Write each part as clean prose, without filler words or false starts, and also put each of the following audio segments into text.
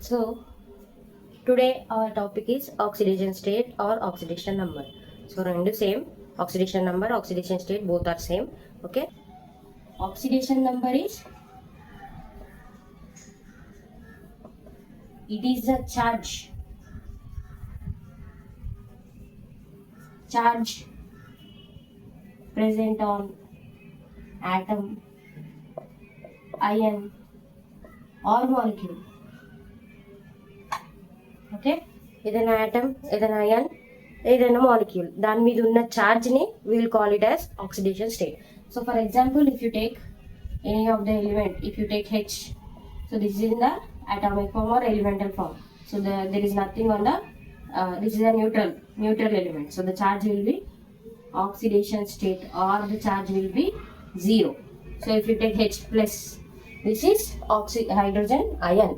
So today our topic is oxidation state or oxidation number. So rendu same, oxidation number, oxidation state both are same. Okay, oxidation number is, it is the charge present on atom, ion or molecule. Okay, ఏదైనా atom, ఏదైనా ion, ఏదైనా molecule, దాని మీద ఉన్న ఛార్జ్ని will call it as oxidation state. So for example, if you take any of the element, if you take H, so this is in the atomic form or elemental form. So there is nothing on the this is a neutral element. So the charge will be oxidation state or the charge will be 0. So if you take H plus, this is hydrogen ion.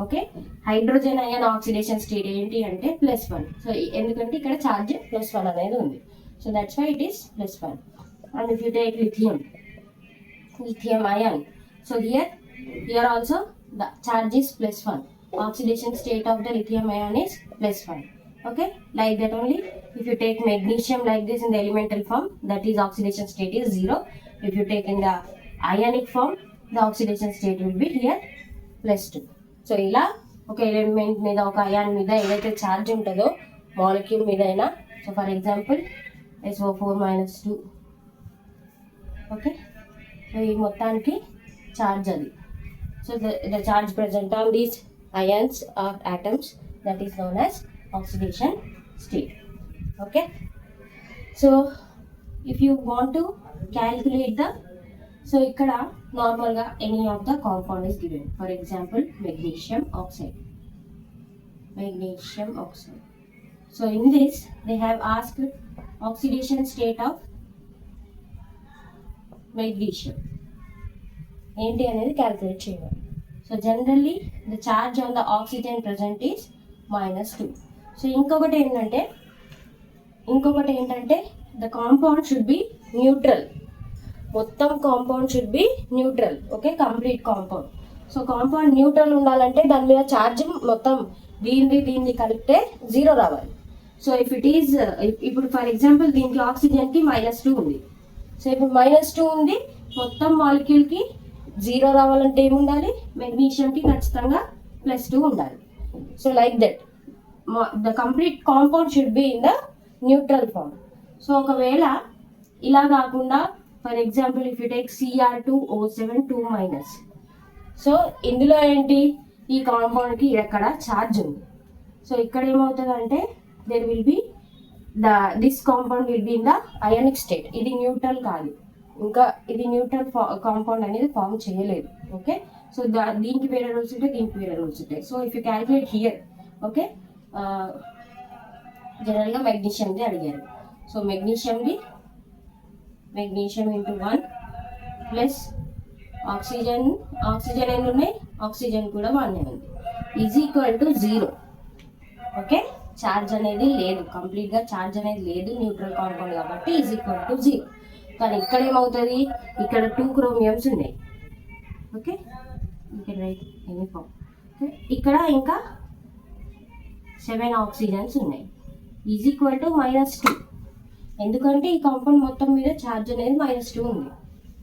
Okay, hydrogen ion oxidation state ఏంటి అంటే +1. So ఎందుకంటే ఇక్కడ charge +1 అనేది ఉంది. So that's why it is +1. And if you take lithium ion, so here also the charge is +1. Oxidation state of the lithium ion is +1. Okay, like that only. If you take magnesium like this in the elemental form, that is oxidation state is 0. If you take in the ionic form, the oxidation state will be here +2. So ఇలా ఒక element మీద, ఒక ion మీద ఏదైతే charge ఉంటుందో molecule మీద అయినా, so for example SO4-2. Okay, so ఈ మొత్తానికి ఛార్జ్ అది. So the charge present on these ions or atoms, that is known as oxidation state. Okay, so if you want to calculate the, so ikkada normal ga any of the compound is given. For example, magnesium oxide. So in this they have asked oxidation state of magnesium ఏంటి అనేది calculate చేయాలి. So generally the charge on the oxygen present is -2. So ఇంకొకటి ఏంటంటే the compound should be neutral. మొత్తం compound should be neutral. Okay, complete compound. So compound neutral ఉండాలంటే దాని మీద charge మొత్తం దీన్ని కలిపితే 0 రావాలి. సో ఇఫ్ ఇట్ ఈజ్, ఇప్పుడు ఫర్ ఎగ్జాంపుల్ దీనికి ఆక్సిజన్కి -2 ఉంది. సో ఇప్పుడు -2 ఉంది, మొత్తం మాలిక్యూల్కి 0 రావాలంటే ఏముండాలి? మెగ్నీషియంకి ఖచ్చితంగా +2 ఉండాలి. So like that the complete compound should be in the neutral form. So ఒకవేళ ఇలా కాకుండా, for example if you take Cr2O7 2-, so ఇందులో ఏంటి, ఈ కాంపౌండ్కి ఎక్కడ ఛార్జ్ ఉంది. సో ఇక్కడ ఏమవుతుంది అంటే there will be this compound will be in the ionic state. ఇది న్యూట్రల్ కాదు, ఇంకా ఇది న్యూట్రల్ కాంపౌండ్ అనేది ఫామ్ చేయలేదు. ఓకే, సో దీనికి వేరే రూల్స్ ఉంటాయి, దీనికి వేరే రూల్స్ ఉంటాయి. So if you calculate here, okay, జనరల్గా మెగ్నీషియంది అడిగారు. So magnesium into 1 plus oxygen ఎన్ని ఉన్నాయి, ఆక్సిజన్ కూడా 1 ఉంది, is equal to 0. Okay, charge అనేది లేదు, కంప్లీట్గా ఛార్జ్ అనేది లేదు న్యూట్రల్ కాంపౌండ్ కాబట్టి ఈజ్ ఈక్వల్ టు 0. కానీ ఇక్కడ ఏమవుతుంది, ఇక్కడ 2 క్రోమియమ్స్ ఉన్నాయి. Okay, right any form. ఇక్కడ ఇంకా 7 ఆక్సిజన్స్ ఉన్నాయి, ఈజ్ ఈక్వల్ టు -2. ఎందుకంటే ఈ కాంపౌండ్ మొత్తం మీద ఛార్జ్ అనేది -2 ఉంది,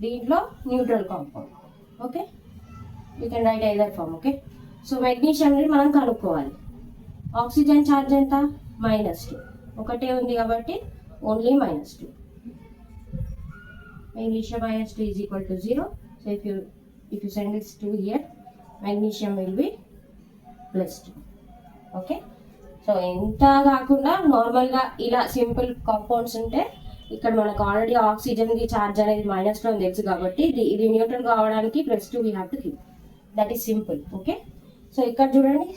దీంట్లో neutral compound. Okay, you can write either form. Okay, so magnesium అనేది మనం కనుక్కోవాలి. ఆక్సిజన్ ఛార్జ్ ఎంత? -2. ఒకటే ఉంది కాబట్టి only -2. Magnesium -2 is equal to 0. So if you send this 2 here, magnesium will be +2. Okay, so ఎంత కాకుండా నార్మల్గా ఇలా సింపుల్ కాంపౌండ్స్ ఉంటే, ఇక్కడ మనకు ఆల్రెడీ ఆక్సిజన్ది ఛార్జ్ అనేది -2 అని తెలుసు కాబట్టి ఇది న్యూట్రల్ కావడానికి +2 we have to give. That is simple. Okay, so ఇక్కడ చూడండి,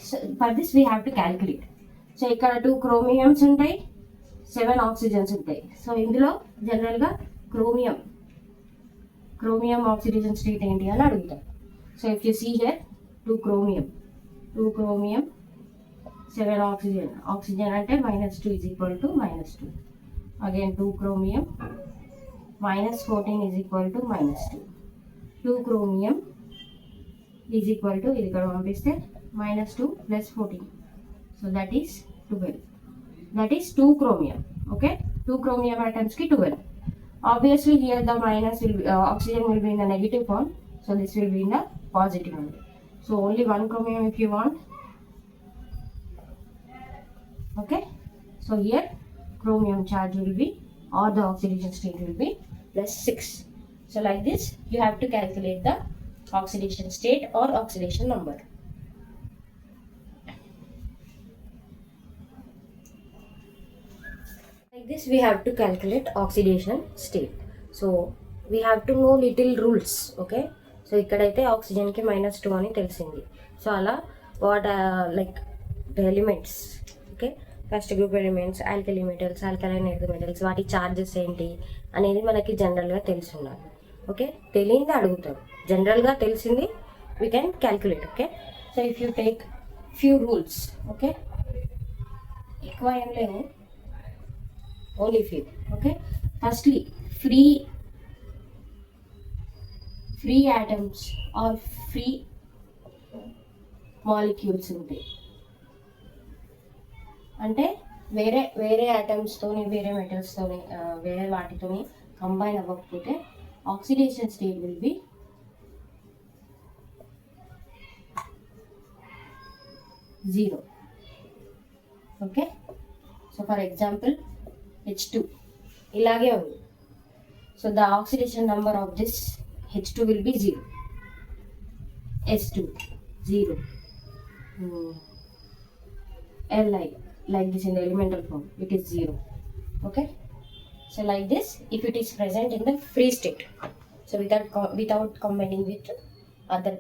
for this we have to calculate. So ఇక్కడ 2 క్రోమియమ్స్ ఉంటాయి, 7 ఆక్సిజన్స్ ఉంటాయి. సో ఇందులో జనరల్గా క్రోమియం ఆక్సిడేషన్ స్టేట్ ఏంటి అని అడుగుతారు. So if you see here 2 chromium 7 oxygen అంటే -2 is equal to -2. Again 2 chromium -14 is equal to -2. 2 chromium is equal to, ఇది ఇక్కడ పంపిస్తే minus 2 plus 14. So that is 12. That is 2 chromium. Okay, 2 chromium atoms ki 12. Obviously here the minus will be, oxygen will be in the negative form. So this will be in the positive only. So only 1 chromium if you want. Okay, so here chromium charge will be, or the oxidation state will be plus 6. So like this you have to calculate the oxidation state or oxidation number. Like this we have to calculate oxidation state. So we have to know little rules. Okay, so ikkadaithe oxygen ki -2 ani telisindi. So ala what like the elements, okay, first group elements, alkali metals, alkaline earth metals, వాటి charges ఏంటి అనేది మనకి జనరల్గా తెలిసి ఉండాలి. Okay, తెలియంది అడుగుతారు, జనరల్గా తెలిసింది we can calculate. Okay, so if you take few rules, okay, ఎక్కువ ఏం లేవు, only few. Okay, firstly free atoms are free molecules ఉంటాయి. అంటే వేరే ఆటమ్స్తోని, వేరే మెటల్స్తోని, వేరే వాటితోని కంబైన్ అవ్వకపోతే oxidation state will be zero. Okay, so for example H2 ఇలాగే ఉంది. So the oxidation number of this H2 will be 0, S2 0, Li like this in the elemental form it is 0. Okay, so like this if it is present in the free state, so without combining with other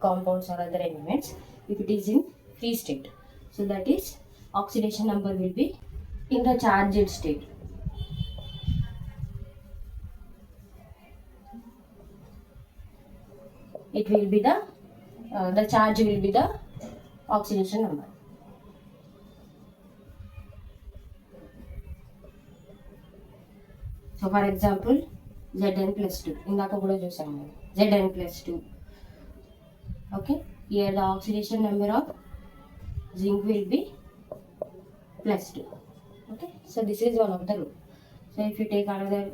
compounds or other elements, if it is in free state, so that is oxidation number will be in the charged state. It will be the charge will be the oxidation number. So for example Zn plus 2 ఇందాక కూడా చూసాము, Zn plus 2. Okay, here the oxidation number of zinc will be plus 2. Okay, so this is one of the rule. So if you take another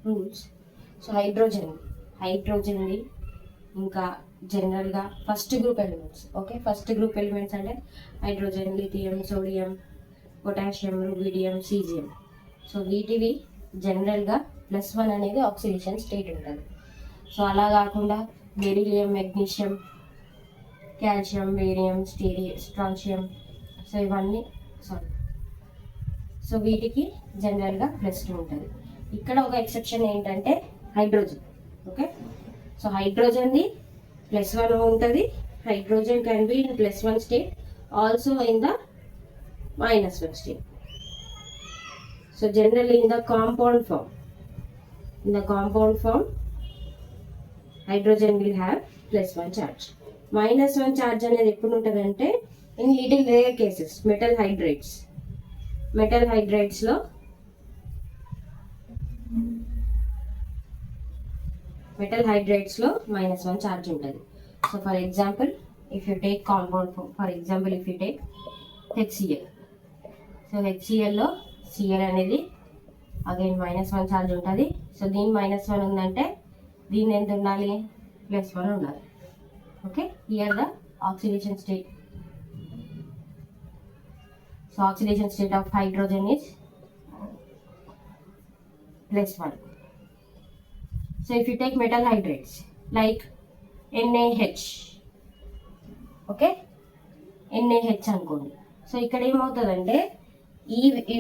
rules, so hydrogen ది ఇంకా జనరల్గా first group elements. Okay, first group elements అంటే hydrogen, lithium, sodium, potassium, rubidium, caesium. So వీటివి జనరల్గా +1 అనేది oxidation state ఉంటుంది. So అలా కాకుండా beryllium, magnesium, calcium, barium, strontium, so ఇవన్నీ సో వీటికి జనరల్గా +2 ఉంటుంది. ఇక్కడ ఒక ఎక్సెప్షన్ ఏంటంటే హైడ్రోజన్. ఓకే, సో హైడ్రోజన్ది +1 ఉంటుంది. Hydrogen can be in +1 state, also in the -1 state. So generally in the compound form hydrogen will have +1 charge. -1 charge అనేది ఎప్పుడు ఉంటుందంటే in little rare cases, metal hydrides లో -1 charge ఉంటుంది. So for example if you take compound form, for example if you take HCl, so HCl లో Cl అనేది again -1 charge ఉంటుంది. So దీని -1 ఉందంటే దీని ఎంత ఉండాలి, +1 ఉండాలి. Okay, here the oxidation state. So oxidation state of hydrogen is +1. So if you take metal hydrates like NaH, okay, NaH అనుకోండి. సో ఇక్కడ ఏమవుతుందంటే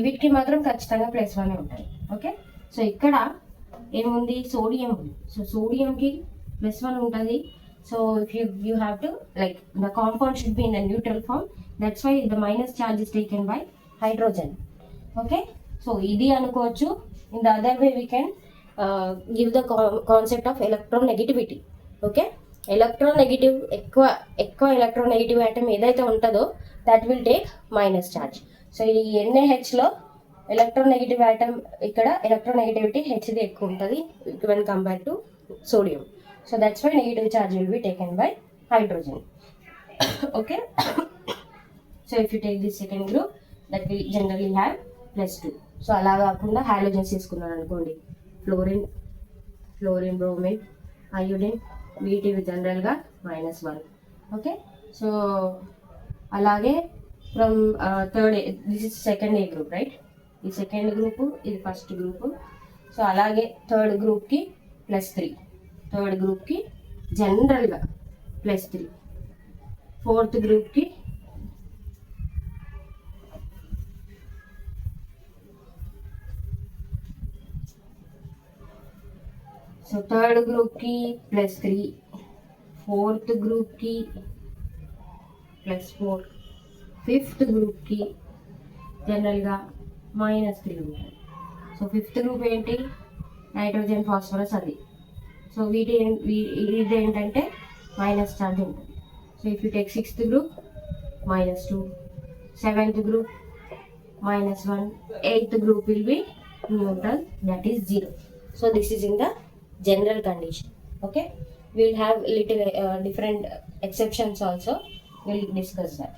వీటికి మాత్రం ఖచ్చితంగా +1 ఉంటుంది. ఓకే, సో ఇక్కడ ఏముంది, సోడియం ఉంది. సో సోడియంకి +1 ఉంటుంది. So if you have to like the compound should be in the neutral form, that's why the minus charge is taken by hydrogen. Okay, so ఇది అనుకోవచ్చు. In the other way we can give the concept of electronegativity. Okay, electronegative ఎక్కువ electronegative item ఏదైతే ఉంటుందో that will take minus charge. So ఈ NaHలో electronegative item, ఇక్కడ electronegativity Hది ఎక్కువ ఉంటుంది when compare to sodium. So that's why negative charge will be taken by hydrogen. Okay. So if you take this second group, that will generally have +2. So అలా కాకుండా halogens తీసుకున్నాను అనుకోండి, fluorine bromine iodine వీటి జనరల్గా -1. Okay. So అలాగే from third, this is second A group, right? ఈ second group, ఇది first group. So అలాగే థర్డ్ గ్రూప్కి +3, థర్డ్ గ్రూప్కి జనరల్గా +3, ఫోర్త్ గ్రూప్కి సో థర్డ్ గ్రూప్కి +3, ఫోర్త్ గ్రూప్కి +4, ఫిఫ్త్ గ్రూప్కి జనరల్గా -3 ఉంటుంది. సో ఫిఫ్త్ గ్రూప్ ఏంటి? నైట్రోజన్ ఫాస్ఫరస్ అది. సో ఇదేంటంటే మైనస్ ఛార్జ్ ఉంటుంది. So if you take sixth group -2, seventh group -1, eighth group will be neutral, that is 0. So this is in the general condition. Okay, we'll have little different exceptions also, we'll discuss that.